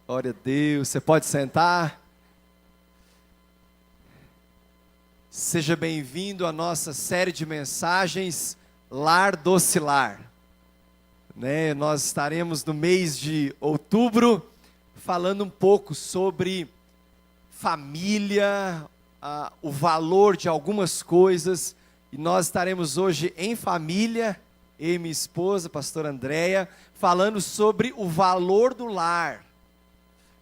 Glória a Deus. Você pode sentar? Seja bem-vindo à nossa série de mensagens Lar Doce Lar. Nós estaremos no mês de outubro falando um pouco sobre família, o valor de algumas coisas. E nós estaremos hoje em família, eu e minha esposa, pastora Andréia, falando sobre o valor do lar.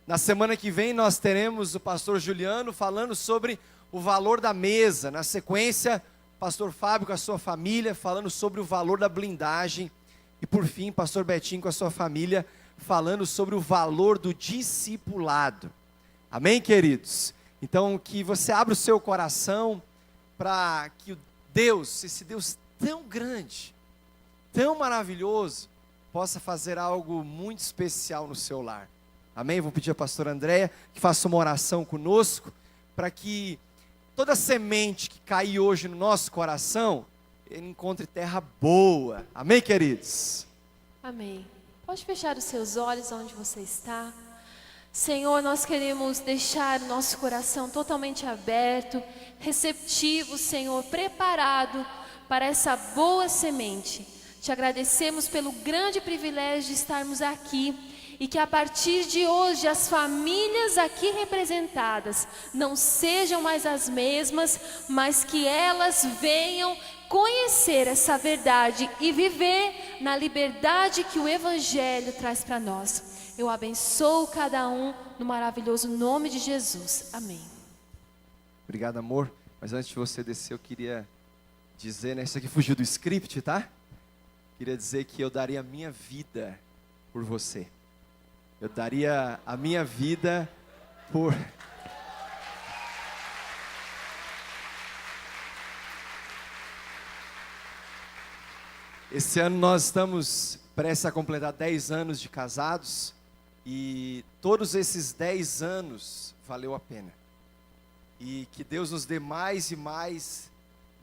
Na semana que vem nós teremos o pastor Juliano falando sobre o valor da mesa. Na sequência, pastor Fábio com a sua família falando sobre o valor da blindagem. E por fim, pastor Betinho com a sua família falando sobre o valor do discipulado. Amém, queridos? Então, que você abra o seu coração para que Deus, esse Deus tão grande, tão maravilhoso, possa fazer algo muito especial no seu lar. Amém? Vou pedir à pastora Andréia que faça uma oração conosco, para que toda semente que cair hoje no nosso coração, ele encontre terra boa. Amém, queridos? Amém. Pode fechar os seus olhos onde você está. Senhor, nós queremos deixar o nosso coração totalmente aberto, receptivo, Senhor, preparado para essa boa semente. Te agradecemos pelo grande privilégio de estarmos aqui. E que a partir de hoje as famílias aqui representadas não sejam mais as mesmas, mas que elas venham conhecer essa verdade e viver na liberdade que o Evangelho traz para nós. Eu abençoo cada um no maravilhoso nome de Jesus. Amém. Obrigado, amor. Mas antes de você descer, eu queria dizer, isso aqui fugiu do script, tá? Queria dizer que eu daria a minha vida por você. Eu daria a minha vida por... Esse ano nós estamos prestes a completar 10 anos de casados. E todos esses 10 anos valeu a pena. E que Deus nos dê mais e mais,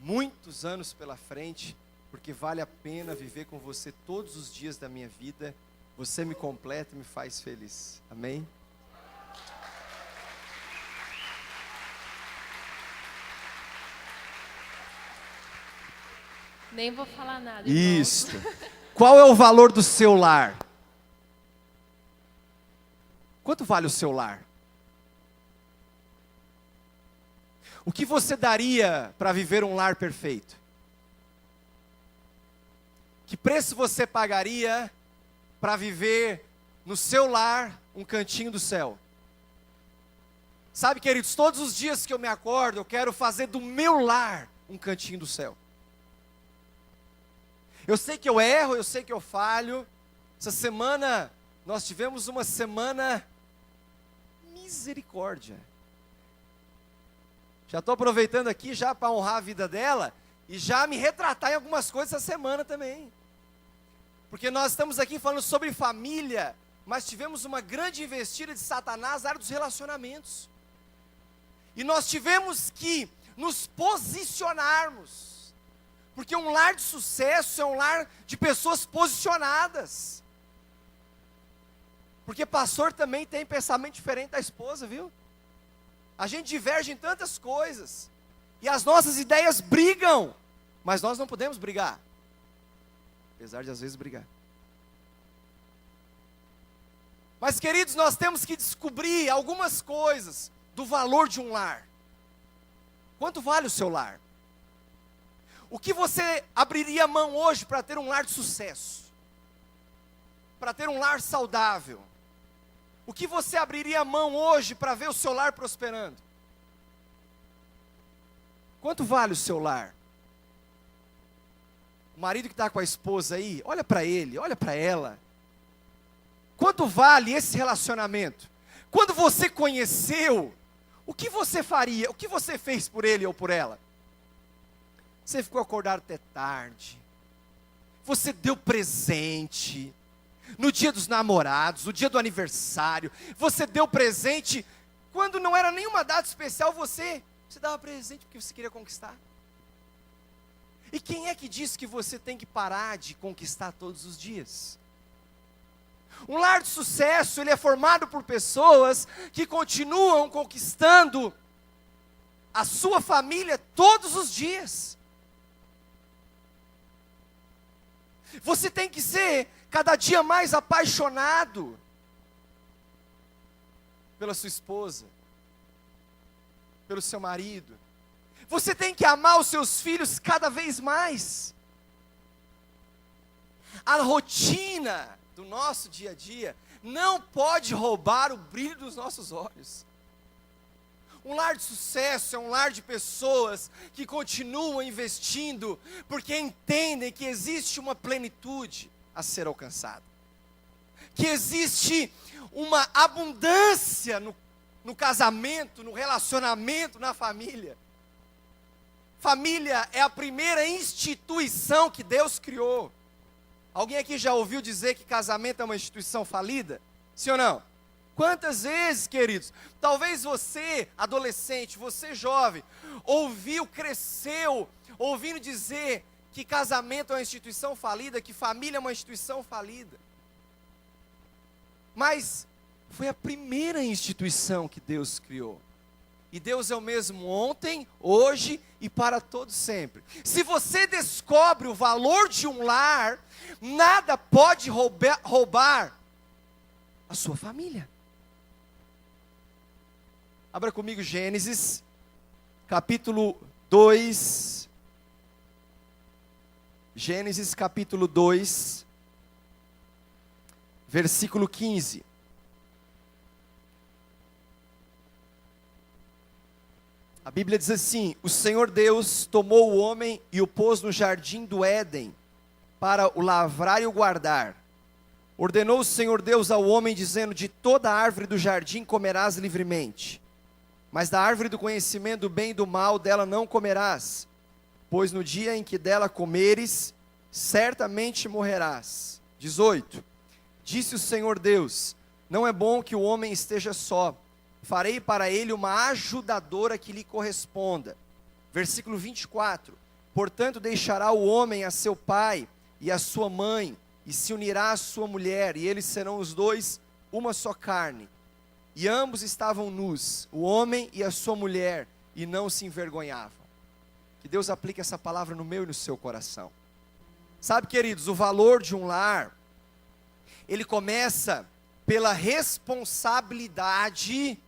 muitos anos pela frente, porque vale a pena viver com você todos os dias da minha vida. Você me completa e me faz feliz. Amém? Nem vou falar nada. Isso. Qual é o valor do seu lar? Quanto vale o seu lar? O que você daria para viver um lar perfeito? Que preço você pagaria para viver no seu lar um cantinho do céu? Sabe, queridos, todos os dias que eu me acordo, eu quero fazer do meu lar um cantinho do céu. Eu sei que eu erro, eu sei que eu falho. Essa semana, nós tivemos uma semana misericórdia. Já estou aproveitando aqui já para honrar a vida dela e já me retratar em algumas coisas essa semana também. Porque nós estamos aqui falando sobre família, mas tivemos uma grande investida de Satanás na área dos relacionamentos. E nós tivemos que nos posicionarmos. Porque um lar de sucesso é um lar de pessoas posicionadas. Porque pastor também tem pensamento diferente da esposa, viu? A gente diverge em tantas coisas. E as nossas ideias brigam. Mas nós não podemos brigar. Apesar de às vezes brigar. Mas, queridos, nós temos que descobrir algumas coisas do valor de um lar. Quanto vale o seu lar? O que você abriria mão hoje para ter um lar de sucesso? Para ter um lar saudável? O que você abriria mão hoje para ver o seu lar prosperando? Quanto vale o seu lar? O marido que está com a esposa aí, olha para ele, olha para ela. Quanto vale esse relacionamento? Quando você conheceu, o que você faria? O que você fez por ele ou por ela? Você ficou acordado até tarde. Você deu presente. No dia dos namorados, no dia do aniversário. Você deu presente. Quando não era nenhuma data especial, você dava presente porque você queria conquistar. E quem é que disse que você tem que parar de conquistar todos os dias? Um lar de sucesso, ele é formado por pessoas que continuam conquistando a sua família todos os dias. Você tem que ser cada dia mais apaixonado pela sua esposa, pelo seu marido. Você tem que amar os seus filhos cada vez mais. A rotina do nosso dia a dia não pode roubar o brilho dos nossos olhos. Um lar de sucesso é um lar de pessoas que continuam investindo porque entendem que existe uma plenitude a ser alcançada. Que existe uma abundância no casamento, no relacionamento, na família. Família é a primeira instituição que Deus criou. Alguém aqui já ouviu dizer que casamento é uma instituição falida? Sim ou não? Quantas vezes, queridos, talvez você, adolescente, você jovem, cresceu, ouvindo dizer que casamento é uma instituição falida, que família é uma instituição falida. Mas foi a primeira instituição que Deus criou. E Deus é o mesmo ontem, hoje e para todo sempre. Se você descobre o valor de um lar, nada pode roubar a sua família. Abra comigo Gênesis, capítulo 2. Gênesis, capítulo 2, versículo 15. A Bíblia diz assim: o Senhor Deus tomou o homem e o pôs no jardim do Éden, para o lavrar e o guardar. Ordenou o Senhor Deus ao homem, dizendo: de toda árvore do jardim comerás livremente, mas da árvore do conhecimento do bem e do mal, dela não comerás, pois no dia em que dela comeres, certamente morrerás. 18. Disse o Senhor Deus: não é bom que o homem esteja só, farei para ele uma ajudadora que lhe corresponda. Versículo 24. Portanto deixará o homem a seu pai e a sua mãe, e se unirá à sua mulher, e eles serão os dois uma só carne. E ambos estavam nus, o homem e a sua mulher, e não se envergonhavam. Que Deus aplique essa palavra no meu e no seu coração. Sabe, queridos, o valor de um lar, ele começa pela responsabilidade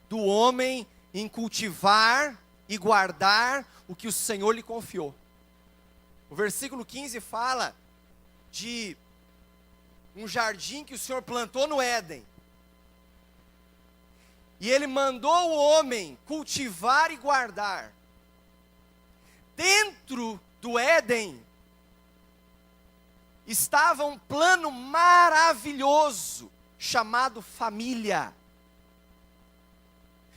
do homem em cultivar e guardar o que o Senhor lhe confiou. O versículo 15 fala de um jardim que o Senhor plantou no Éden. E Ele mandou o homem cultivar e guardar. Dentro do Éden estava um plano maravilhoso chamado família,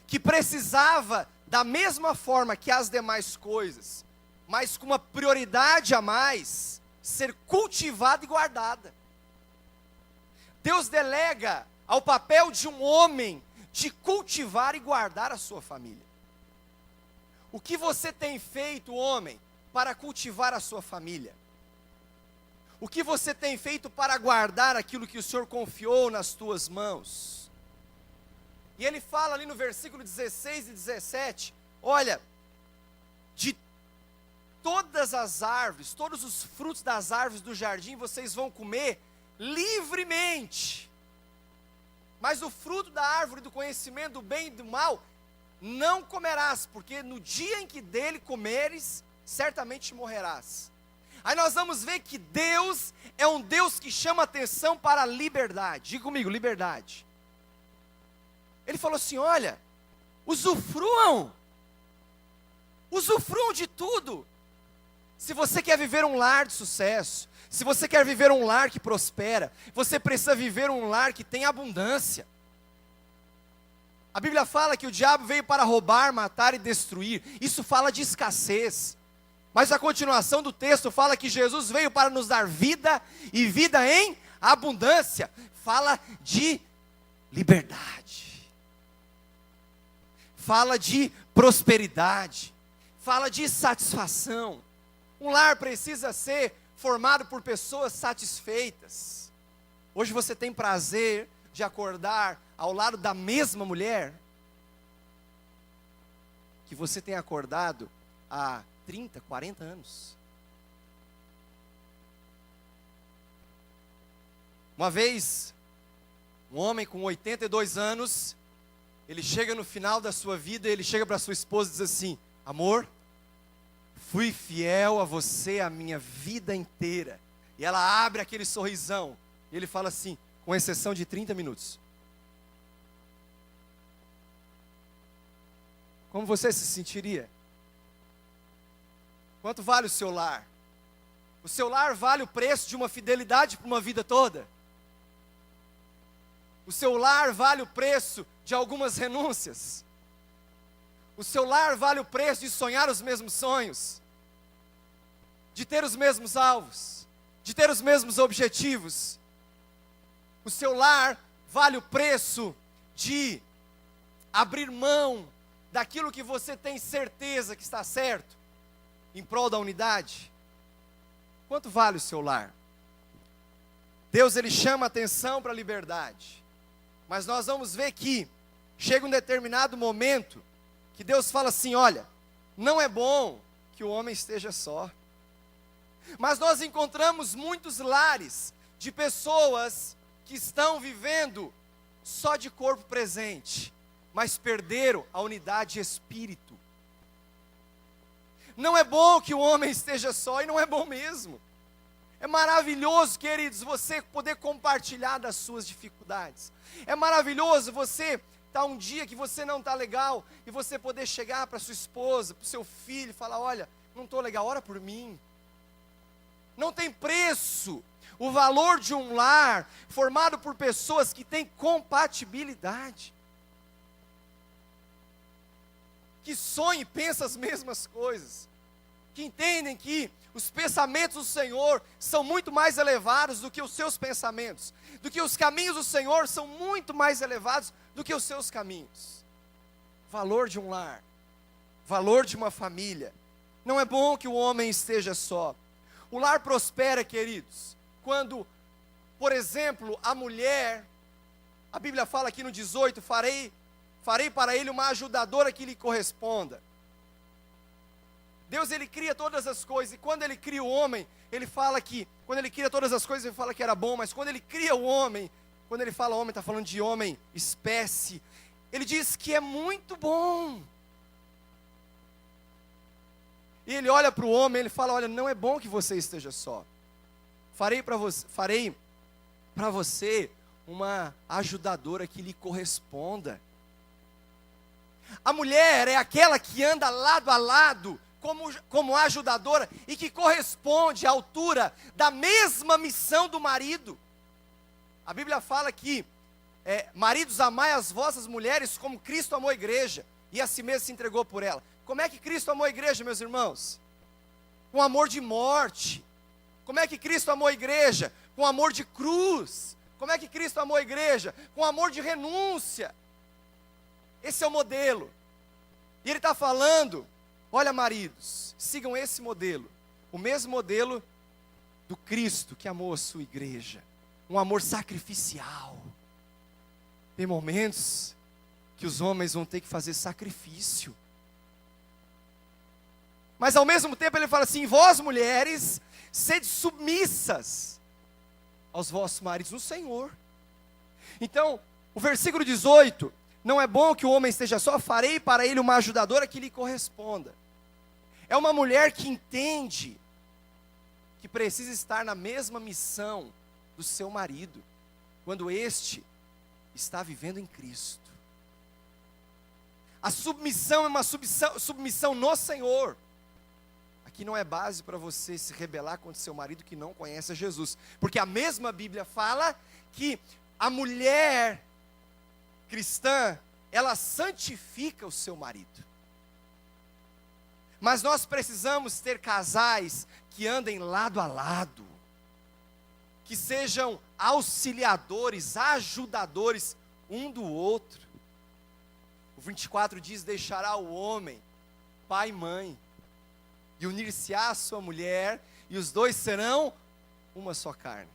que precisava, da mesma forma que as demais coisas, mas com uma prioridade a mais, ser cultivada e guardada. Deus delega ao papel de um homem de cultivar e guardar a sua família. O que você tem feito, homem, para cultivar a sua família? O que você tem feito para guardar aquilo que o Senhor confiou nas tuas mãos? E ele fala ali no versículo 16 e 17, olha, de todas as árvores, todos os frutos das árvores do jardim vocês vão comer livremente. Mas o fruto da árvore do conhecimento do bem e do mal não comerás, porque no dia em que dele comeres, certamente morrerás. Aí nós vamos ver que Deus é um Deus que chama atenção para a liberdade. Diga comigo, liberdade. Ele falou assim, olha, usufruam de tudo. Se você quer viver um lar de sucesso, se você quer viver um lar que prospera, você precisa viver um lar que tem abundância. A Bíblia fala que o diabo veio para roubar, matar e destruir. Isso fala de escassez. Mas a continuação do texto fala que Jesus veio para nos dar vida e vida em abundância. Fala de liberdade. Fala de prosperidade. Fala de satisfação. Um lar precisa ser formado por pessoas satisfeitas. Hoje você tem prazer de acordar ao lado da mesma mulher que você tem acordado há 30, 40 anos. Uma vez, um homem com 82 anos, ele chega no final da sua vida, ele chega para sua esposa e diz assim: amor, fui fiel a você a minha vida inteira. E ela abre aquele sorrisão, e ele fala assim, com exceção de 30 minutos. Como você se sentiria? Quanto vale o seu lar? O seu lar vale o preço de uma fidelidade para uma vida toda? O seu lar vale o preço de algumas renúncias? O seu lar vale o preço de sonhar os mesmos sonhos? De ter os mesmos alvos? De ter os mesmos objetivos? O seu lar vale o preço de abrir mão daquilo que você tem certeza que está certo, em prol da unidade? Quanto vale o seu lar? Deus, ele chama atenção para a liberdade. Mas nós vamos ver que chega um determinado momento que Deus fala assim: olha, não é bom que o homem esteja só. Mas nós encontramos muitos lares de pessoas que estão vivendo só de corpo presente, mas perderam a unidade de espírito. Não é bom que o homem esteja só, e não é bom mesmo. É maravilhoso, queridos, você poder compartilhar das suas dificuldades. É maravilhoso você estar um dia que você não está legal, e você poder chegar para sua esposa, para o seu filho, e falar: olha, não estou legal, ora por mim. Não tem preço o valor de um lar formado por pessoas que têm compatibilidade, que sonham e pensam as mesmas coisas, que entendem que os pensamentos do Senhor são muito mais elevados do que os seus pensamentos, do que os caminhos do Senhor são muito mais elevados do que os seus caminhos. Valor de um lar, valor de uma família. Não é bom que o homem esteja só. O lar prospera, queridos, quando, por exemplo, a mulher, a Bíblia fala aqui no 18, farei para ele uma ajudadora que lhe corresponda. Deus, ele cria todas as coisas, e quando ele cria o homem, ele fala que, quando ele cria todas as coisas, ele fala que era bom, mas quando ele cria o homem, quando ele fala homem, está falando de homem, espécie, ele diz que é muito bom. E ele olha para o homem, ele fala: olha, não é bom que você esteja só. Farei para você uma ajudadora que lhe corresponda. A mulher é aquela que anda lado a lado, como ajudadora, e que corresponde à altura da mesma missão do marido. A Bíblia fala que, maridos, amai as vossas mulheres como Cristo amou a igreja, e a si mesmo se entregou por ela. Como é que Cristo amou a igreja, meus irmãos? Com amor de morte. Como é que Cristo amou a igreja? Com amor de cruz. Como é que Cristo amou a igreja? Com amor de renúncia. Esse é o modelo. E ele está falando: olha, maridos, sigam esse modelo. O mesmo modelo do Cristo que amou a sua igreja. Um amor sacrificial. Tem momentos que os homens vão ter que fazer sacrifício. Mas ao mesmo tempo ele fala assim: vós mulheres, sede submissas aos vossos maridos no Senhor. Então, o versículo 18, não é bom que o homem esteja só, farei para ele uma ajudadora que lhe corresponda. É uma mulher que entende que precisa estar na mesma missão do seu marido, quando este está vivendo em Cristo. A submissão é uma submissão no Senhor. Aqui não é base para você se rebelar contra seu marido que não conhece a Jesus, porque a mesma Bíblia fala que a mulher cristã, ela santifica o seu marido. Mas nós precisamos ter casais que andem lado a lado, que sejam auxiliadores, ajudadores um do outro. O 24 diz: deixará o homem pai e mãe, e unir-se-á a sua mulher, e os dois serão uma só carne.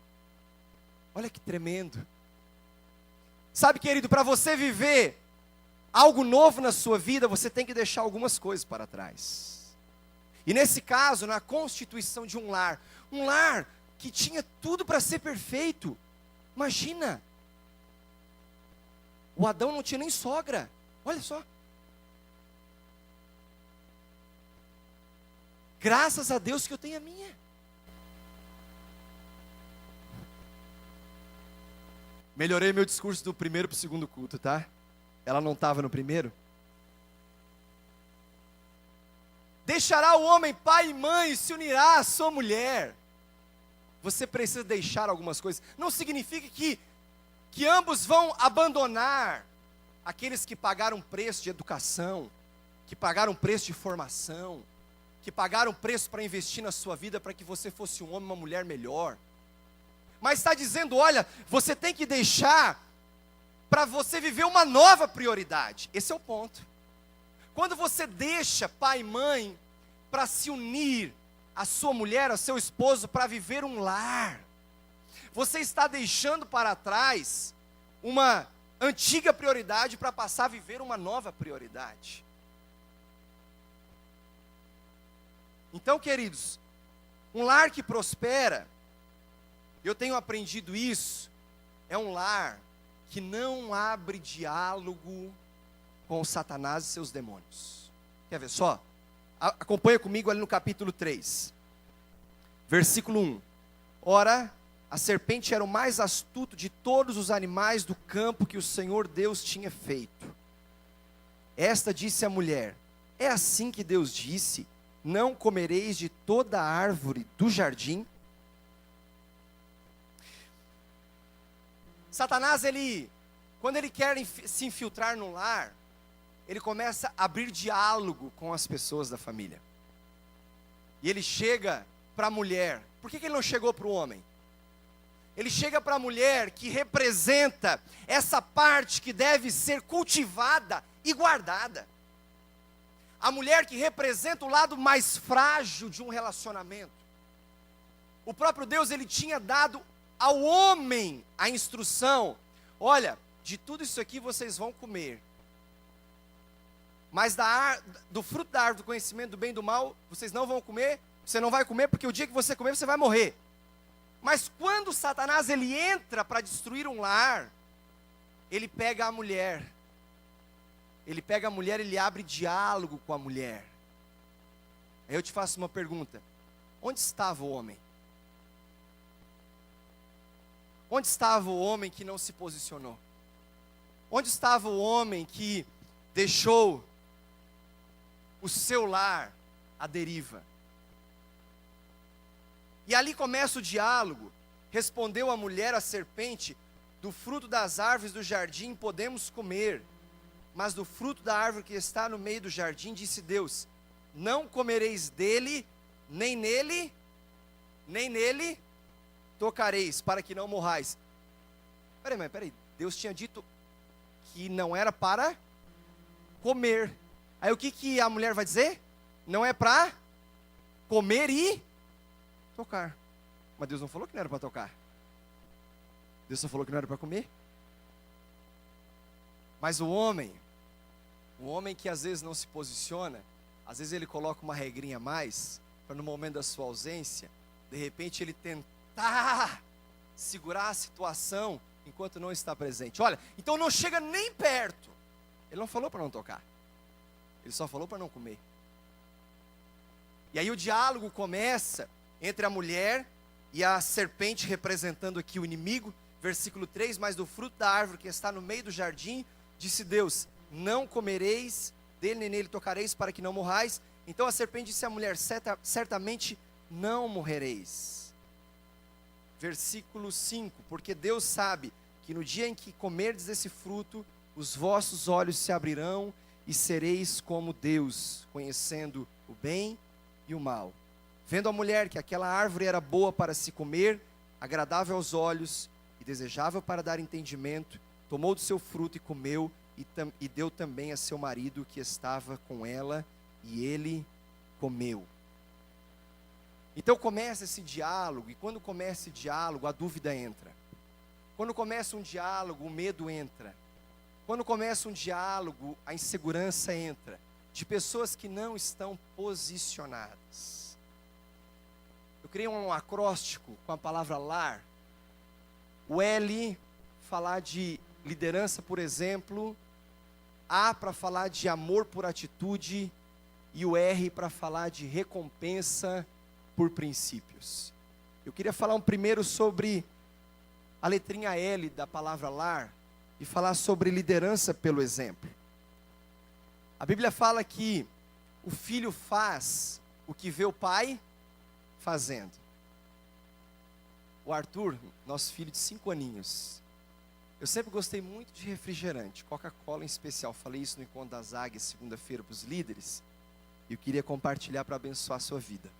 Olha que tremendo. Sabe, querido, para você viver algo novo na sua vida, você tem que deixar algumas coisas para trás. E nesse caso, na constituição de um lar que tinha tudo para ser perfeito. Imagina, o Adão não tinha nem sogra, olha só. Graças a Deus que eu tenho a minha. Melhorei meu discurso do primeiro para o segundo culto, tá? Ela não estava no primeiro. Deixará o homem pai e mãe e se unirá à sua mulher. Você precisa deixar algumas coisas. Não significa que ambos vão abandonar aqueles que pagaram preço de educação, que pagaram preço de formação, que pagaram preço para investir na sua vida para que você fosse um homem, uma mulher melhor. Mas está dizendo, olha, você tem que deixar para você viver uma nova prioridade. Esse é o ponto. Quando você deixa pai e mãe para se unir à sua mulher, ao seu esposo, para viver um lar, você está deixando para trás uma antiga prioridade para passar a viver uma nova prioridade. Então, queridos, um lar que prospera, eu tenho aprendido isso, é um lar que não abre diálogo com Satanás e seus demônios. Quer ver só? Acompanha comigo ali no capítulo 3, versículo 1. Ora, a serpente era o mais astuto de todos os animais do campo que o Senhor Deus tinha feito. Esta disse à mulher: é assim que Deus disse, não comereis de toda a árvore do jardim? Satanás, quando ele quer se infiltrar no lar, ele começa a abrir diálogo com as pessoas da família. E ele chega para a mulher. Por que ele não chegou para o homem? Ele chega para a mulher que representa essa parte que deve ser cultivada e guardada. A mulher que representa o lado mais frágil de um relacionamento. O próprio Deus, ele tinha dado ao homem a instrução: olha, de tudo isso aqui vocês vão comer, mas do fruto da árvore do conhecimento do bem e do mal, vocês não vão comer. Você não vai comer porque o dia que você comer, você vai morrer. Mas quando Satanás ele entra para destruir um lar, ele pega a mulher. Ele pega a mulher, ele abre diálogo com a mulher. Aí eu te faço uma pergunta: onde estava o homem? Onde estava o homem que não se posicionou? Onde estava o homem que deixou o seu lar à deriva? E ali começa o diálogo. Respondeu a mulher à serpente: do fruto das árvores do jardim podemos comer, mas do fruto da árvore que está no meio do jardim, disse Deus: não comereis dele, nem nele tocareis, para que não morrais. Peraí, Deus tinha dito que não era para comer. Aí o que a mulher vai dizer? Não é para comer e tocar. Mas Deus não falou que não era para tocar. Deus só falou que não era para comer. Mas o homem que às vezes não se posiciona, às vezes ele coloca uma regrinha a mais, para no momento da sua ausência, de repente ele tentar segurar a situação enquanto não está presente. Olha, então não chega nem perto. Ele não falou para não tocar. Ele só falou para não comer. E aí o diálogo começa entre a mulher e a serpente, representando aqui o inimigo. Versículo 3, mas do fruto da árvore que está no meio do jardim, disse Deus: não comereis dele, nem nele tocareis, para que não morrais. Então a serpente disse à mulher: certamente não morrereis. Versículo 5, porque Deus sabe que no dia em que comerdes desse fruto, os vossos olhos se abrirão e sereis como Deus, conhecendo o bem e o mal. Vendo a mulher que aquela árvore era boa para se comer, agradável aos olhos e desejável para dar entendimento, tomou do seu fruto e comeu, e deu também a seu marido que estava com ela, e ele comeu. Então começa esse diálogo, e quando começa esse diálogo, a dúvida entra. Quando começa um diálogo, o medo entra. Quando começa um diálogo, a insegurança entra. De pessoas que não estão posicionadas. Eu criei um acróstico com a palavra lar. O L, falar de liderança, por exemplo. A, para falar de amor por atitude. E o R, para falar de recompensa por princípios. Eu queria falar primeiro sobre a letrinha L da palavra lar. E falar sobre liderança pelo exemplo. A Bíblia fala que o filho faz o que vê o pai fazendo. O Arthur, nosso filho de 5 aninhos, eu sempre gostei muito de refrigerante, Coca-Cola em especial. Falei isso no Encontro das Águias, segunda-feira, para os líderes. E eu queria compartilhar para abençoar a sua vida.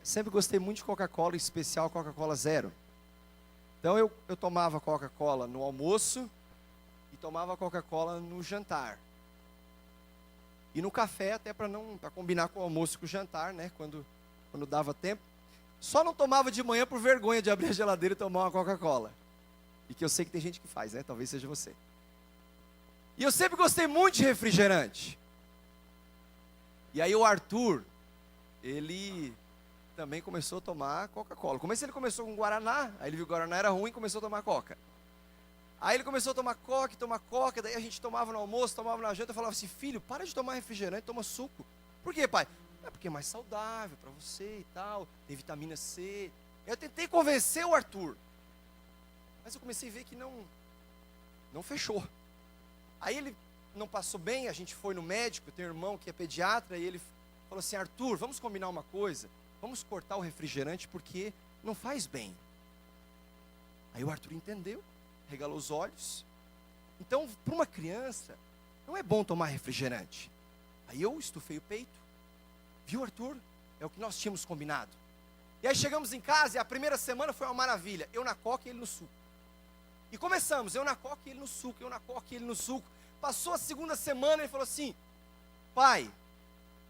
Sempre gostei muito de Coca-Cola, em especial Coca-Cola Zero. Então eu tomava Coca-Cola no almoço e tomava Coca-Cola no jantar. E no café, até para combinar com o almoço e com o jantar, né? Quando dava tempo. Só não tomava de manhã por vergonha de abrir a geladeira e tomar uma Coca-Cola. E que eu sei que tem gente que faz, né? Talvez seja você. E eu sempre gostei muito de refrigerante. E aí o Arthur, ele também começou a tomar Coca-Cola. Ele começou com Guaraná, aí ele viu que o Guaraná era ruim e começou a tomar Coca. Aí ele começou a tomar Coca, daí a gente tomava no almoço, tomava na janta, eu falava assim, filho, para de tomar refrigerante, toma suco. Por quê, pai? Porque é mais saudável para você e tal, tem vitamina C. Eu tentei convencer o Arthur, mas eu comecei a ver que não fechou. Aí ele não passou bem, a gente foi no médico, eu tenho um irmão que é pediatra, e ele falou assim, Arthur, vamos combinar uma coisa, vamos cortar o refrigerante porque não faz bem. Aí o Arthur entendeu, regalou os olhos. Então, para uma criança, não é bom tomar refrigerante. Aí eu estufei o peito. Viu, Arthur? É o que nós tínhamos combinado. E aí chegamos em casa e a primeira semana foi uma maravilha. Eu na Coca e ele no suco. E começamos, eu na Coca e ele no suco, eu na Coca e ele no suco. Passou a segunda semana e ele falou assim, pai,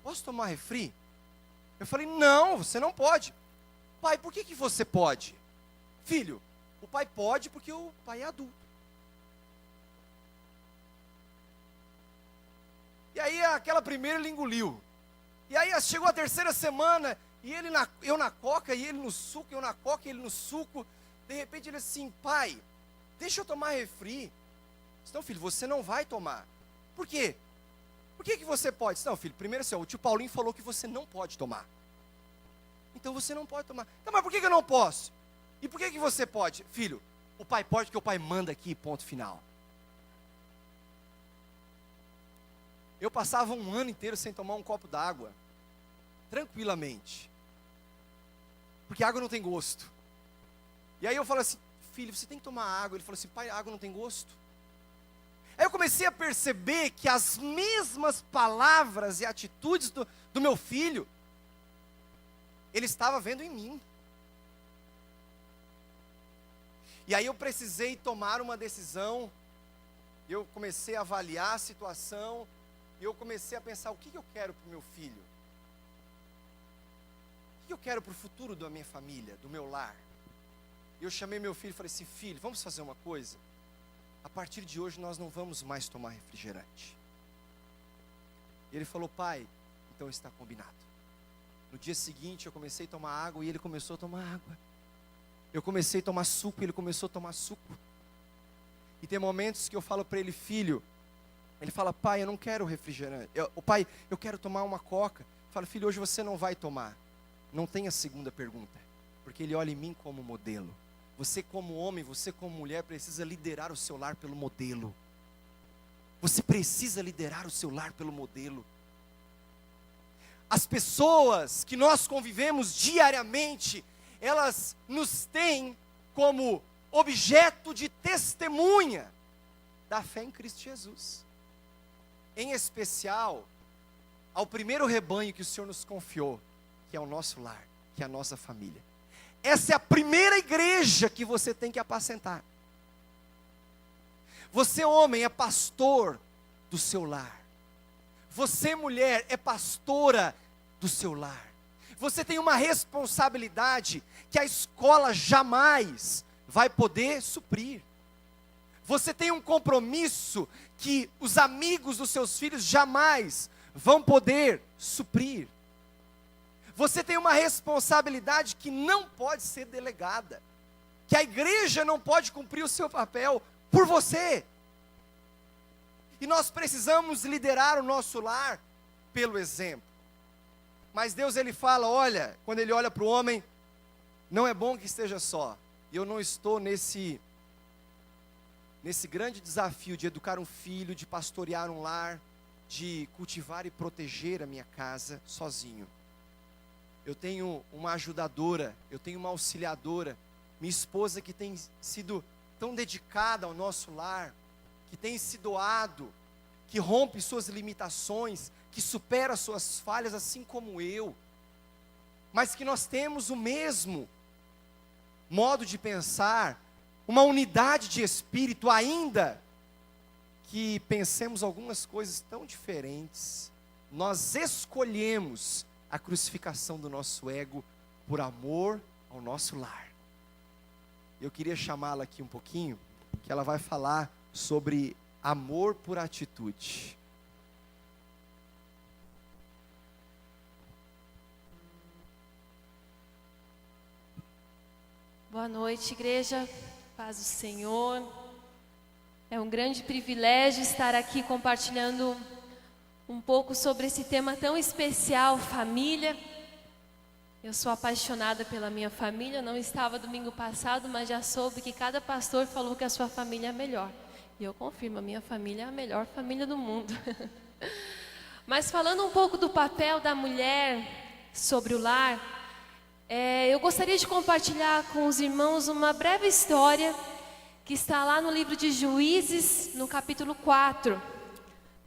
posso tomar refri? Eu falei, não, você não pode. Pai, por que você pode? Filho, o pai pode porque o pai é adulto. E aí aquela primeira ele engoliu. E aí chegou a terceira semana, e eu na Coca, e ele no suco, eu na Coca, e ele no suco. De repente ele assim, pai, deixa eu tomar refri. Não, filho, você não vai tomar. Por quê? Por que você pode? Não, filho, primeiro assim, o tio Paulinho falou que você não pode tomar. Então você não pode tomar. Então, mas por que eu não posso? E por que você pode? Filho, o pai pode porque o pai manda aqui, ponto final. Eu passava um ano inteiro sem tomar um copo d'água. Tranquilamente. Porque água não tem gosto. E aí eu falo assim, filho, você tem que tomar água. Ele falou assim, pai, água não tem gosto. Aí eu comecei a perceber que as mesmas palavras e atitudes do meu filho, ele estava vendo em mim. E aí eu precisei tomar uma decisão. Eu comecei a avaliar a situação. E eu comecei a pensar, o que eu quero para o meu filho? O que eu quero para o futuro da minha família, do meu lar? Eu chamei meu filho e falei assim, filho, vamos fazer uma coisa? A partir de hoje nós não vamos mais tomar refrigerante. E ele falou, pai, então está combinado. No dia seguinte eu comecei a tomar água e ele começou a tomar água. Eu comecei a tomar suco e ele começou a tomar suco. E tem momentos que eu falo para ele, filho, ele fala, pai, eu não quero refrigerante. Pai, eu quero tomar uma Coca. Eu falo, filho, hoje você não vai tomar. Não tem a segunda pergunta. Porque ele olha em mim como modelo. Você como homem, você como mulher, precisa liderar o seu lar pelo modelo. Você precisa liderar o seu lar pelo modelo. As pessoas que nós convivemos diariamente, elas nos têm como objeto de testemunha da fé em Cristo Jesus. Em especial, ao primeiro rebanho que o Senhor nos confiou, que é o nosso lar, que é a nossa família. Essa é a primeira igreja que você tem que apacentar. Você, homem, é pastor do seu lar. Você, mulher, é pastora do seu lar. Você tem uma responsabilidade que a escola jamais vai poder suprir. Você tem um compromisso que os amigos dos seus filhos jamais vão poder suprir. Você tem uma responsabilidade que não pode ser delegada, que a igreja não pode cumprir o seu papel por você. E nós precisamos liderar o nosso lar pelo exemplo. Mas Deus, Ele fala, olha, quando Ele olha para o homem, não é bom que esteja só. E eu não estou nesse grande desafio de educar um filho, de pastorear um lar, de cultivar e proteger a minha casa sozinho. Eu tenho uma ajudadora, eu tenho uma auxiliadora, minha esposa que tem sido tão dedicada ao nosso lar, que tem se doado, que rompe suas limitações, que supera suas falhas assim como eu, mas que nós temos o mesmo modo de pensar, uma unidade de espírito, ainda que pensemos algumas coisas tão diferentes. Nós escolhemos a crucificação do nosso ego por amor ao nosso lar. Eu queria chamá-la aqui um pouquinho, que ela vai falar sobre amor por atitude. Boa noite, igreja, paz do Senhor. É um grande privilégio estar aqui compartilhando um pouco sobre esse tema tão especial, família. Eu sou apaixonada pela minha família, não estava domingo passado, mas já soube que cada pastor falou que a sua família é a melhor. E eu confirmo, a minha família é a melhor família do mundo. Mas falando um pouco do papel da mulher sobre o lar, eu gostaria de compartilhar com os irmãos uma breve história que está lá no livro de Juízes, no capítulo 4.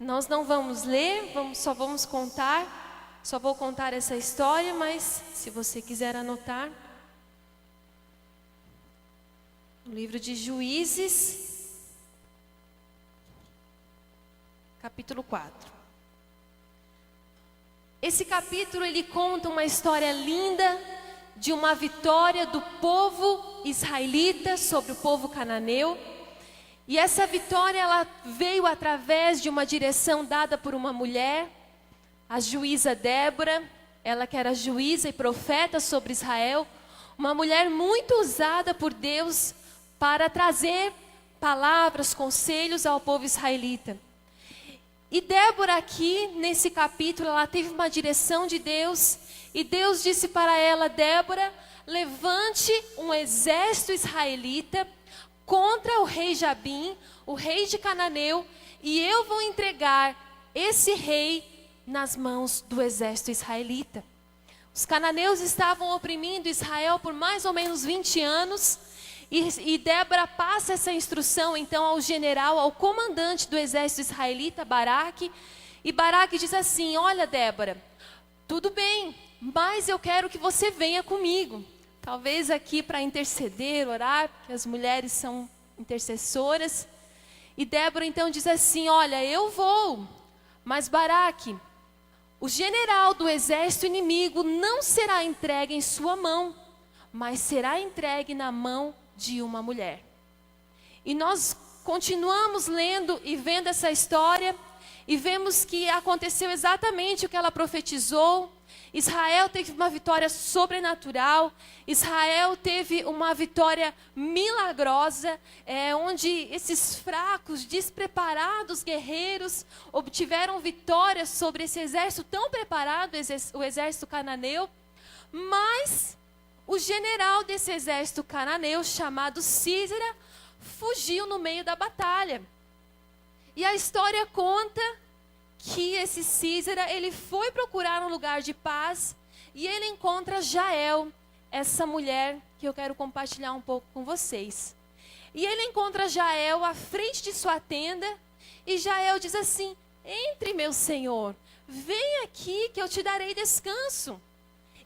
Nós não vamos ler, só vamos contar, só vou contar essa história, mas se você quiser anotar, no livro de Juízes, capítulo 4. Esse capítulo ele conta uma história linda de uma vitória do povo israelita sobre o povo cananeu. E essa vitória ela veio através de uma direção dada por uma mulher, a juíza Débora, ela que era juíza e profeta sobre Israel, uma mulher muito usada por Deus para trazer palavras, conselhos ao povo israelita. E Débora aqui, nesse capítulo, ela teve uma direção de Deus, e Deus disse para ela, Débora, levante um exército israelita contra o rei Jabim, o rei de Cananeu, e eu vou entregar esse rei nas mãos do exército israelita. Os cananeus estavam oprimindo Israel por mais ou menos 20 anos, e Débora passa essa instrução então ao general, ao comandante do exército israelita, Baraque, e Baraque diz assim, olha Débora, tudo bem, mas eu quero que você venha comigo. Talvez aqui para interceder, orar, porque as mulheres são intercessoras. E Débora então diz assim, olha, eu vou, mas Baraque, o general do exército inimigo não será entregue em sua mão, mas será entregue na mão de uma mulher. E nós continuamos lendo e vendo essa história, e vemos que aconteceu exatamente o que ela profetizou. Israel teve uma vitória sobrenatural, Israel teve uma vitória milagrosa, onde esses fracos, despreparados guerreiros obtiveram vitória sobre esse exército tão preparado, o exército cananeu. Mas o general desse exército cananeu, chamado Sísera, fugiu no meio da batalha. E a história conta que esse Sísera, ele foi procurar um lugar de paz, e ele encontra Jael, essa mulher que eu quero compartilhar um pouco com vocês. E ele encontra Jael à frente de sua tenda, e Jael diz assim, entre meu senhor, vem aqui que eu te darei descanso.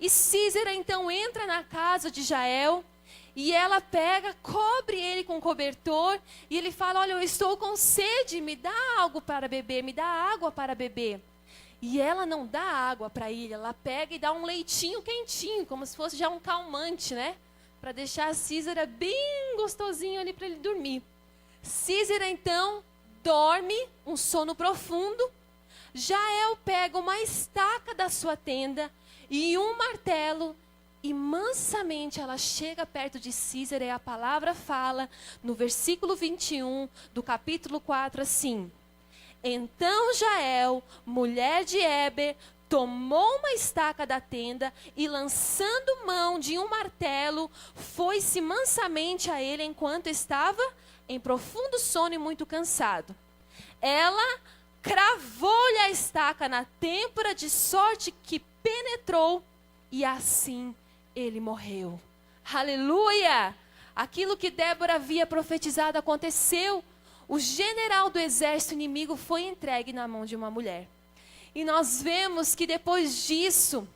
E Sísera então entra na casa de Jael, e ela pega, cobre ele com cobertor, e ele fala, olha, eu estou com sede, me dá algo para beber, me dá água para beber. E ela não dá água para ele, ela pega e dá um leitinho quentinho, como se fosse já um calmante, né? para deixar Císera bem gostosinho ali para ele dormir. Císera então dorme um sono profundo. Jael pega uma estaca da sua tenda e um martelo e mansamente ela chega perto de Císera e a palavra fala no versículo 21 do capítulo 4 assim: Então Jael, mulher de Heber, tomou uma estaca da tenda e, lançando mão de um martelo, foi-se mansamente a ele enquanto estava em profundo sono e muito cansado. Ela cravou-lhe a estaca na têmpora de sorte que penetrou e assim ele morreu. Aleluia! Aquilo que Débora havia profetizado aconteceu. O general do exército inimigo foi entregue na mão de uma mulher. E nós vemos que depois disso,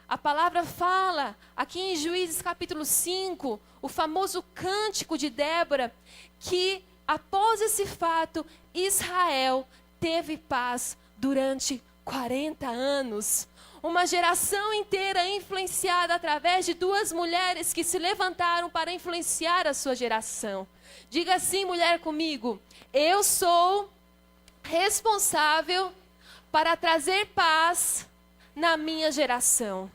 a palavra fala, aqui em Juízes capítulo 5, o famoso cântico de Débora, que após esse fato, Israel teve paz durante 40 anos. Uma geração inteira influenciada através de duas mulheres que se levantaram para influenciar a sua geração. Diga assim, mulher, comigo: eu sou responsável para trazer paz na minha geração.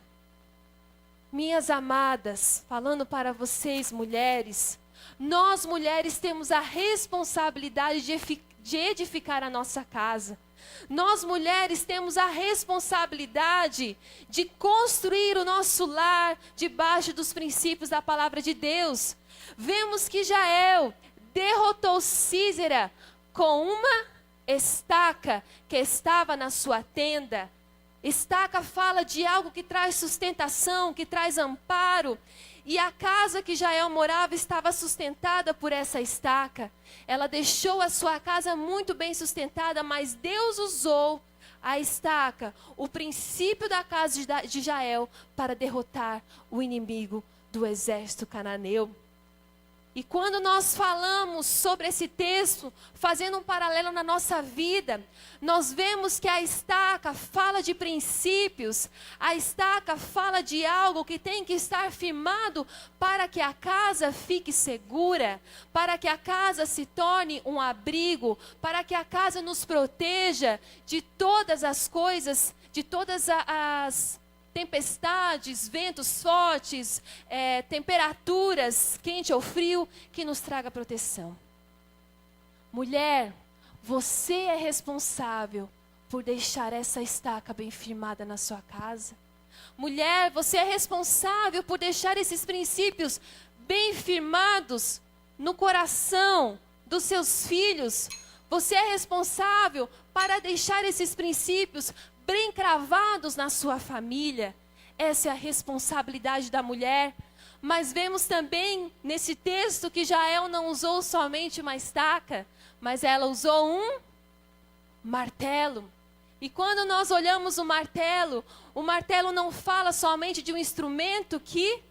Minhas amadas, falando para vocês, mulheres, nós mulheres temos a responsabilidade de edificar a nossa casa. Nós mulheres temos a responsabilidade de construir o nosso lar debaixo dos princípios da palavra de Deus. Vemos que Jael derrotou Císera com uma estaca que estava na sua tenda. Estaca fala de algo que traz sustentação, que traz amparo. E a casa que Jael morava estava sustentada por essa estaca. Ela deixou a sua casa muito bem sustentada, mas Deus usou a estaca, o princípio da casa de Jael, para derrotar o inimigo do exército cananeu. E quando nós falamos sobre esse texto, fazendo um paralelo na nossa vida, nós vemos que a estaca fala de princípios, a estaca fala de algo que tem que estar firmado para que a casa fique segura, para que a casa se torne um abrigo, para que a casa nos proteja de todas as coisas, de todas as tempestades, ventos fortes, temperaturas, quente ou frio, que nos traga proteção. Mulher, você é responsável por deixar essa estaca bem firmada na sua casa. Mulher, você é responsável por deixar esses princípios bem firmados no coração dos seus filhos. Você é responsável para deixar esses princípios bem cravados na sua família. Essa é a responsabilidade da mulher. Mas vemos também nesse texto que Jael não usou somente uma estaca, mas ela usou um martelo. E quando nós olhamos o martelo não fala somente de um instrumento que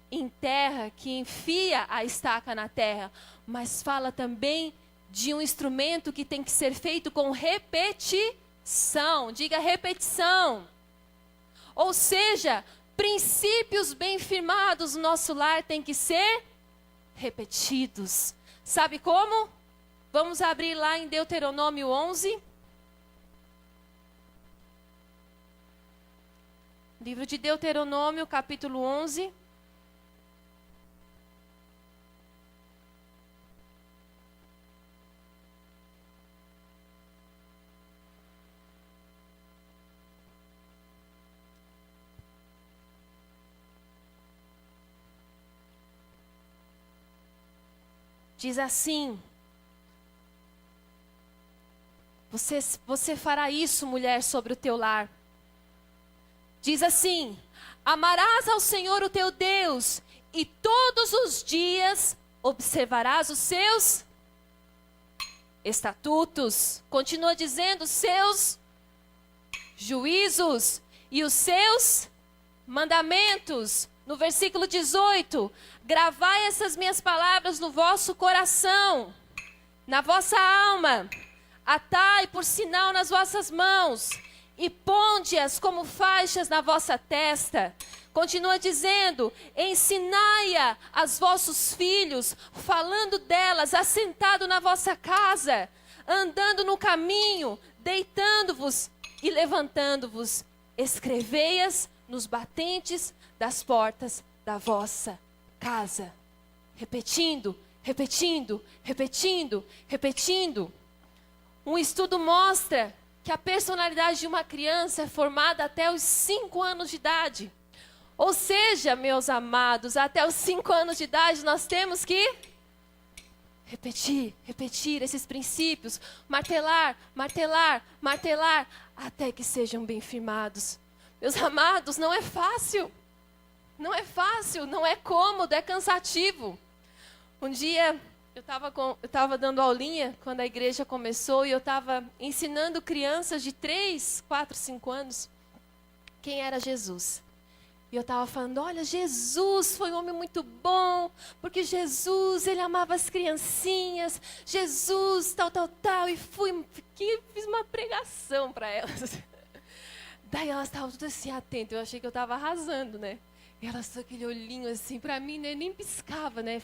enterra, que enfia a estaca na terra, mas fala também de um instrumento que tem que ser feito com repetição. Diga repetição. Ou seja, princípios bem firmados no nosso lar têm que ser repetidos. Sabe como? Vamos abrir lá em Deuteronômio 11. Livro de Deuteronômio, capítulo 11. Diz assim: você fará isso, mulher, sobre o teu lar. Diz assim: amarás ao Senhor o teu Deus, e todos os dias observarás os seus estatutos. Continua dizendo: seus juízos e os seus mandamentos. No versículo 18, gravai essas minhas palavras no vosso coração, na vossa alma, atai por sinal nas vossas mãos, e ponde-as como faixas na vossa testa. Continua dizendo: ensinai-a aos vossos filhos, falando delas, assentado na vossa casa, andando no caminho, deitando-vos e levantando-vos. Escrevei-as nos batentes das portas da vossa casa. Repetindo, repetindo, repetindo, repetindo. Um estudo mostra que a personalidade de uma criança é formada até os 5 anos de idade. Ou seja, meus amados, até os 5 anos de idade nós temos que repetir, repetir esses princípios, martelar, martelar, martelar, até que sejam bem firmados. Meus amados, não é fácil. Não é fácil, não é cômodo, é cansativo. Um dia eu estava dando aulinha quando a igreja começou e eu estava ensinando crianças de 3, 4, 5 anos quem era Jesus. E eu estava falando, olha, Jesus foi um homem muito bom, porque Jesus, ele amava as criancinhas, Jesus, tal, tal, tal, e fiz uma pregação para elas. Daí elas estavam tudo assim atentas, eu achei que eu estava arrasando, né? E elas com aquele olhinho assim, para mim, né, nem piscava, né?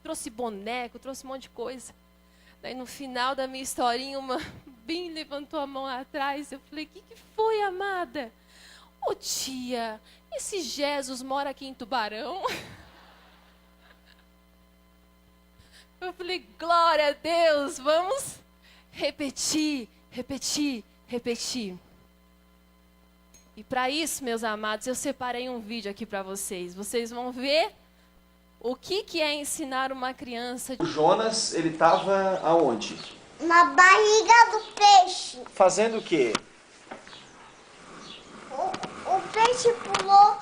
Trouxe boneco, trouxe um monte de coisa. Daí no final da minha historinha, uma bem levantou a mão lá atrás, eu falei, o que foi, amada? Ô tia, esse Jesus mora aqui em Tubarão? Eu falei, glória a Deus, vamos repetir, repetir, repetir. E para isso, meus amados, eu separei um vídeo aqui para vocês. Vocês vão ver o que é ensinar uma criança. O Jonas, ele estava aonde? Na barriga do peixe. Fazendo o quê? O peixe pulou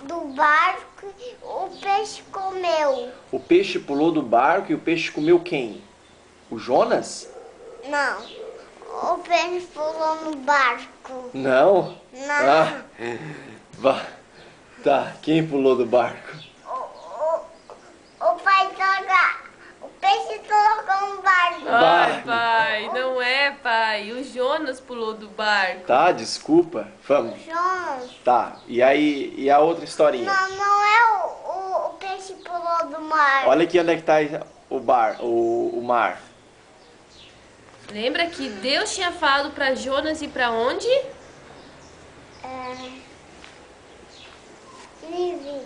do barco e o peixe comeu. O peixe pulou do barco e o peixe comeu quem? O Jonas? Não, o peixe pulou no barco. Não? Não. Tá, quem pulou do barco? O pai joga. O peixe colocou no barco. Ai, pai, não é, pai. O Jonas pulou do barco. Tá, desculpa. Vamos. Jonas. Tá, e aí, e a outra historinha? Não é o peixe pulou do mar. Olha aqui onde é que tá o mar. Lembra que Deus tinha falado para Jonas ir para onde? Nínive.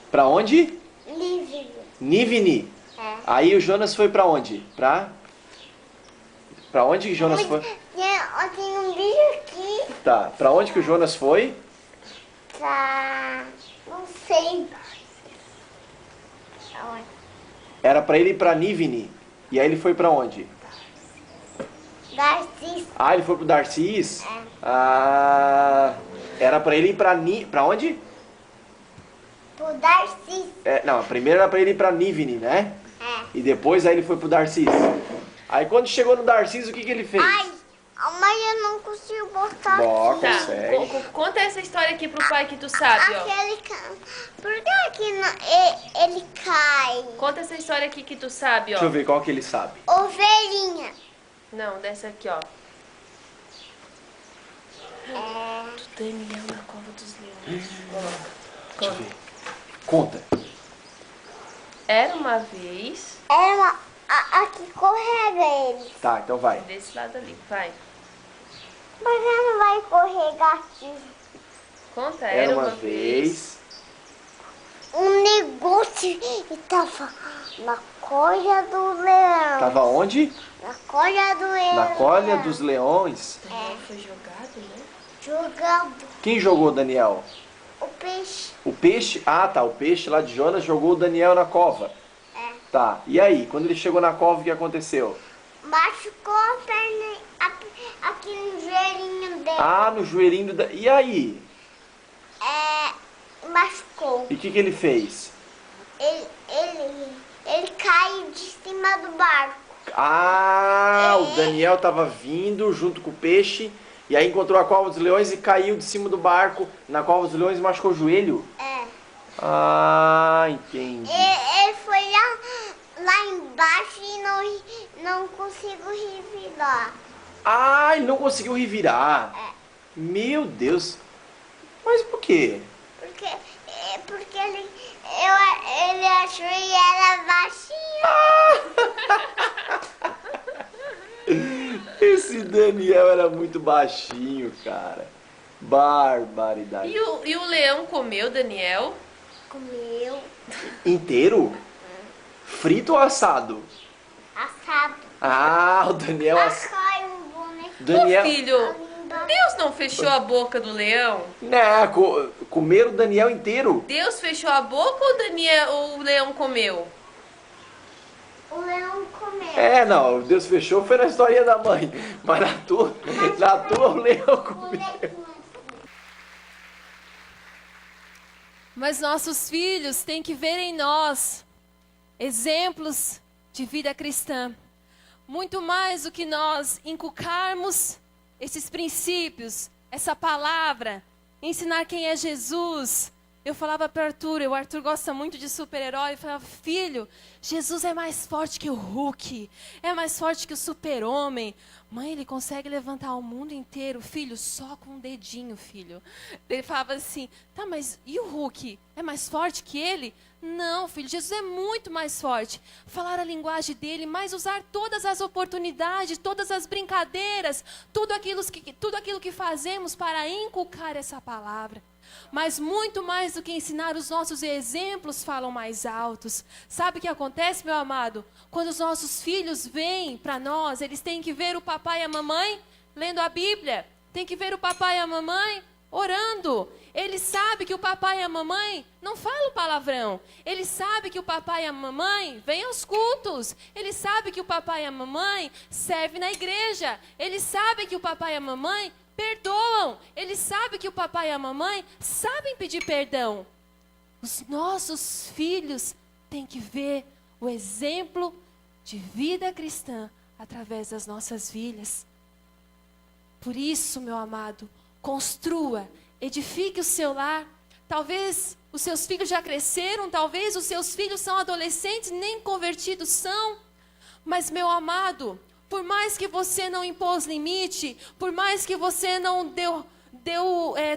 Pra onde? Nínive. Nínive. É. Aí o Jonas foi pra onde? Pra onde que Jonas foi? Tem um bicho aqui. Tá, pra onde que o Jonas foi? Tá. Não sei. Era pra ele ir pra Nínive. E aí ele foi pra onde? Darcy. Ah, ele foi pro Darcis? É. Ah, era pra ele ir pra onde? Pro Darcy. Não, primeiro era pra ele ir pra Nínive, né? É. E depois aí ele foi pro Darcis. Aí quando chegou no Darcis, o que ele fez? Ai, mas eu não consigo botar Bom, aqui. consegue. Conta essa história aqui pro pai que tu sabe, ó. Aquele Por que ele cai? Conta essa história aqui que tu sabe, ó. Deixa eu ver qual que ele sabe. Ovelhinha. Não, dessa aqui, ó. Do Daniel na cova dos leões. Deixa eu ver. Conta. Era uma vez... É a que correga ele. Tá, então vai. Desse lado ali, vai. Mas ela não vai corregar aqui. Conta, Era uma vez. Um negócio e tava na colha do leão. Tava onde? Na colha do leão. Na colha dos leões. Daniel foi jogado, né? Jogando Quem jogou Daniel? o peixe. O peixe? Ah, tá. O peixe lá de Jonas jogou o Daniel na cova. É. Tá. E aí? Quando ele chegou na cova, o que aconteceu? Machucou a perna aqui no joelhinho dele. Ah, no joelhinho do... E aí? Machucou. E o que ele fez? Ele caiu de cima do barco. Ah, o Daniel tava vindo junto com o peixe. E aí encontrou a cova dos leões e caiu de cima do barco. Na cova dos leões e machucou o joelho? É. Ah, entendi. Ele foi lá embaixo e não conseguiu revirar. Ah, ele não conseguiu revirar. É. Meu Deus. Mas por quê? Porque ele achou e era baixinho. Esse Daniel era muito baixinho, cara. Barbaridade. E o leão comeu, Daniel? Comeu. Inteiro? Frito ou assado? Assado. Ah, o Daniel Ai, um boneco. Daniel... Ô filho, Deus não fechou a boca do leão? Né, comeram o Daniel inteiro. Deus fechou a boca ou o leão comeu? O leão comeu. É, não, Deus fechou foi na historinha da mãe. Mas na tua o leão comeu. Mas nossos filhos têm que ver em nós exemplos de vida cristã. Muito mais do que nós inculcarmos esses princípios, essa palavra, ensinar quem é Jesus. Eu falava para o Arthur gosta muito de super-herói, eu falava, filho, Jesus é mais forte que o Hulk, é mais forte que o super-homem. Mãe, ele consegue levantar o mundo inteiro, filho, só com um dedinho, filho. Ele falava assim, tá, mas e o Hulk? É mais forte que ele? Não, filho, Jesus é muito mais forte. Falar a linguagem dele, mas usar todas as oportunidades, todas as brincadeiras, tudo aquilo que fazemos para inculcar essa palavra. Mas muito mais do que ensinar, os nossos exemplos falam mais altos. Sabe o que acontece, meu amado? Quando os nossos filhos vêm para nós, eles têm que ver o papai e a mamãe lendo a Bíblia. Tem que ver o papai e a mamãe orando. Ele sabe que o papai e a mamãe não falam palavrão. Ele sabe que o papai e a mamãe vêm aos cultos. Ele sabe que o papai e a mamãe servem na igreja. Ele sabe que o papai e a mamãe perdoam. Ele sabe que o papai e a mamãe sabem pedir perdão. Os nossos filhos têm que ver o exemplo de vida cristã através das nossas vidas. Por isso, meu amado, construa, edifique o seu lar. Talvez os seus filhos já cresceram, talvez os seus filhos são adolescentes, nem convertidos são. Mas, meu amado, por mais que você não impôs limite, por mais que você não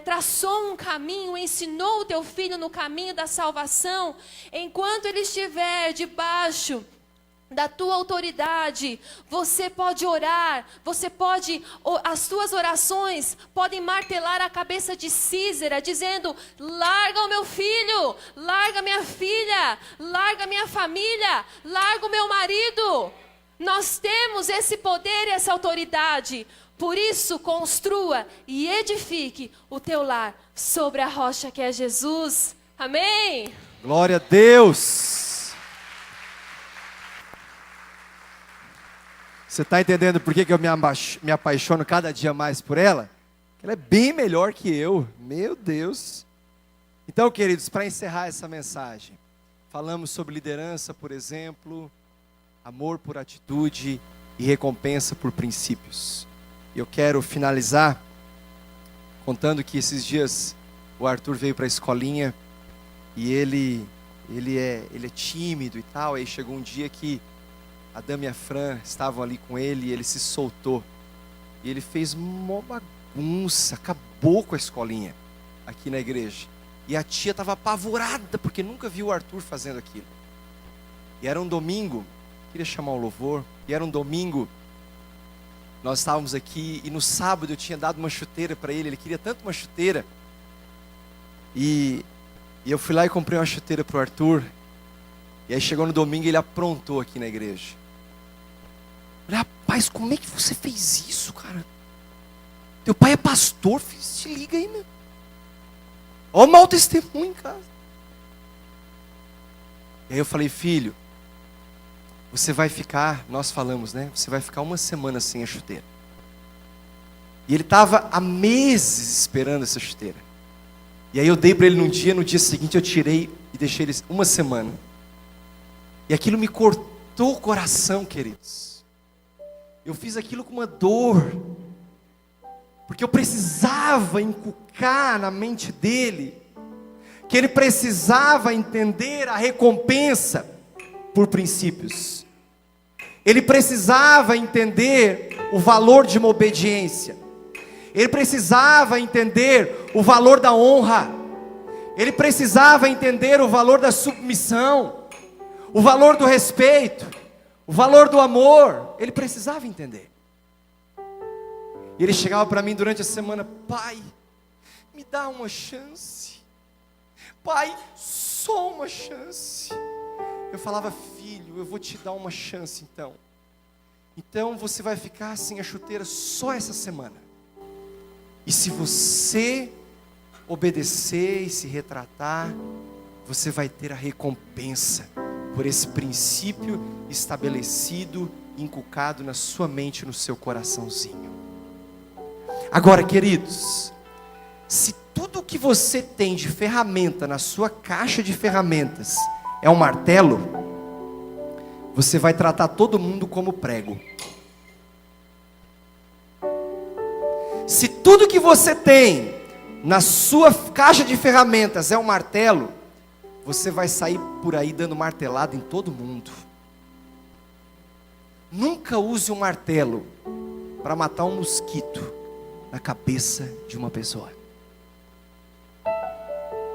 traçou um caminho, ensinou o teu filho no caminho da salvação, enquanto ele estiver debaixo da tua autoridade, você pode orar, as suas orações podem martelar a cabeça de Císera, dizendo, larga o meu filho, larga minha filha, larga minha família, larga o meu marido. Nós temos esse poder e essa autoridade. Por isso, construa e edifique o teu lar sobre a rocha que é Jesus. Amém? Glória a Deus. Você está entendendo por que eu me apaixono cada dia mais por ela? Ela é bem melhor que eu. Meu Deus. Então, queridos, para encerrar essa mensagem, falamos sobre liderança, por exemplo, amor por atitude e recompensa por princípios. Eu quero finalizar contando que esses dias o Arthur veio para a escolinha e ele é tímido e tal. Aí chegou um dia que a Dama e a Fran estavam ali com ele e ele se soltou. E ele fez uma bagunça, acabou com a escolinha aqui na igreja. E a tia estava apavorada porque nunca viu o Arthur fazendo aquilo. E era um domingo, queria chamar o louvor, e era um domingo, nós estávamos aqui, e no sábado eu tinha dado uma chuteira para ele queria tanto uma chuteira, e eu fui lá e comprei uma chuteira para o Arthur, e aí chegou no domingo e ele aprontou aqui na igreja. Eu falei, rapaz, como é que você fez isso, cara? Teu pai é pastor, filho, se liga aí, meu. Olha o mau testemunho em casa. E aí eu falei, filho, você vai ficar, nós falamos, né? Você vai ficar uma semana sem a chuteira. E ele estava há meses esperando essa chuteira. E aí eu dei para ele no dia seguinte eu tirei e deixei ele uma semana. E aquilo me cortou o coração, queridos. Eu fiz aquilo com uma dor. Porque eu precisava inculcar na mente dele que ele precisava entender a recompensa por princípios. Ele precisava entender o valor de uma obediência. Ele precisava entender o valor da honra. Ele precisava entender o valor da submissão, o valor do respeito, o valor do amor. Ele precisava entender. E ele chegava para mim durante a semana: pai, me dá uma chance. Pai, só uma chance. Eu falava: filho, eu vou te dar uma chance então. Então você vai ficar sem a chuteira só essa semana. E se você obedecer e se retratar, você vai ter a recompensa por esse princípio estabelecido, inculcado na sua mente e no seu coraçãozinho. Agora, queridos, se tudo que você tem de ferramenta na sua caixa de ferramentas é um martelo, você vai tratar todo mundo como prego. Se tudo que você tem na sua caixa de ferramentas é um martelo, você vai sair por aí dando martelada em todo mundo. Nunca use um martelo para matar um mosquito na cabeça de uma pessoa.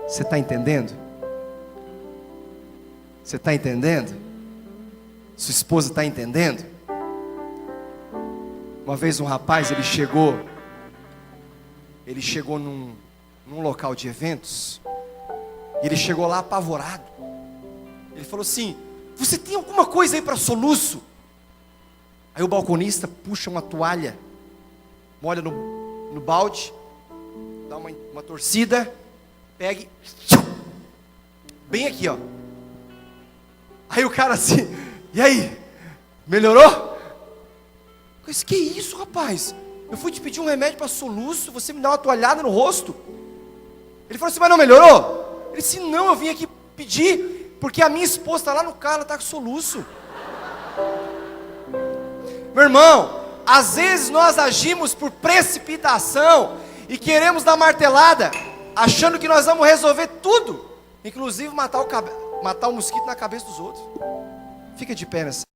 Você está entendendo? Você está entendendo? Sua esposa está entendendo? Uma vez um rapaz, ele chegou num local de eventos, e ele chegou lá apavorado. Ele falou assim: você tem alguma coisa aí para soluço? Aí o balconista puxa uma toalha, molha no balde, dá uma torcida, pega e bem aqui, ó. Aí o cara assim: e aí, melhorou? Eu disse: que isso, rapaz? Eu fui te pedir um remédio para soluço, você me dá uma toalhada no rosto. Ele falou assim: mas não melhorou? Ele disse: não, eu vim aqui pedir, porque a minha esposa está lá no carro, ela está com soluço. Meu irmão, às vezes nós agimos por precipitação e queremos dar martelada, achando que nós vamos resolver tudo, inclusive matar o mosquito na cabeça dos outros. Fica de pé nessa.